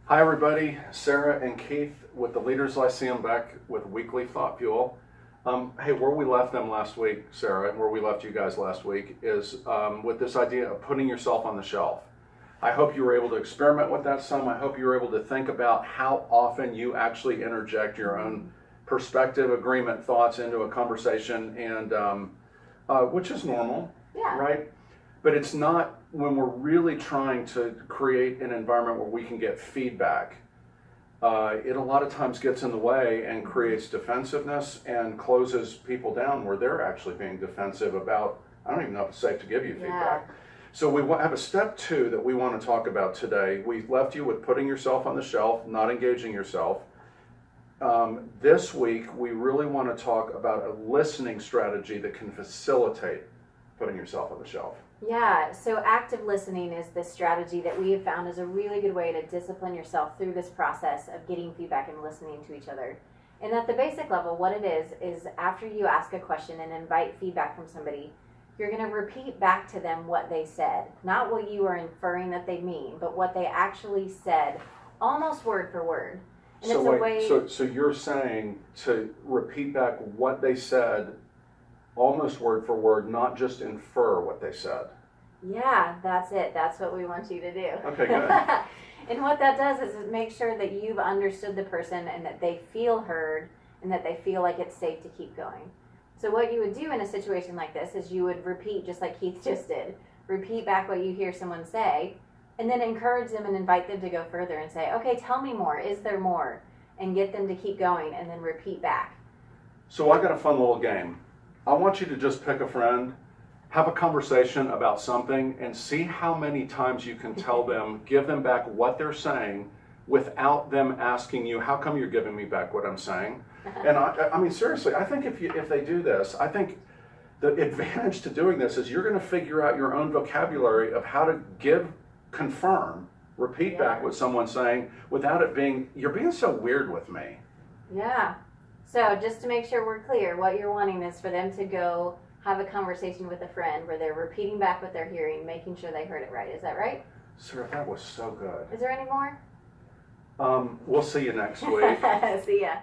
Hi everybody, Sara and Keith with the Leaders Lyceum back with Weekly Thought Fuel. Hey, where we left them last week, Sara, and where we left you guys last week is with this idea of putting yourself on the shelf. I hope you were able to experiment with that some. I hope you were able to think about how often you actually interject your own perspective, agreement, thoughts into a conversation, and which is normal, right? But it's not when we're really trying to create an environment where we can get feedback. It a lot of times gets in the way and creates defensiveness and closes people down where they're actually being defensive about, I don't even know if it's safe to give you feedback. So we have a step 2 that we want to talk about today. We left you with putting yourself on the shelf, not engaging yourself. This week, we really want to talk about a listening strategy that can facilitate putting yourself on the shelf. Yeah, so active listening is this strategy that we have found is a really good way to discipline yourself through this process of getting feedback and listening to each other. And at the basic level, what it is after you ask a question and invite feedback from somebody, you're going to repeat back to them what they said. Not what you are inferring that they mean, but what they actually said, almost word for word. And So it's a way... So you're saying to repeat back what they said almost word for word, not just infer what they said. Yeah, that's it. That's what we want you to do. Okay, good. And what that does is it makes sure that you've understood the person and that they feel heard and that they feel like it's safe to keep going. So what you would do in a situation like this is you would repeat, just like Keith just did, repeat back what you hear someone say, and then encourage them and invite them to go further and say, okay, tell me more. Is there more? And get them to keep going and then repeat back. So I got a fun little game. I want you to just pick a friend, have a conversation about something, and see how many times you can tell them, give them back what they're saying without them asking you, how come you're giving me back what I'm saying? And I mean, seriously, I think if they do this, I think the advantage to doing this is you're going to figure out your own vocabulary of how to confirm, repeat back what someone's saying without it being, you're being so weird with me. Yeah. So just to make sure we're clear, what you're wanting is for them to go have a conversation with a friend where they're repeating back what they're hearing, making sure they heard it right. Is that right? Sara, that was so good. Is there any more? We'll see you next week. See ya.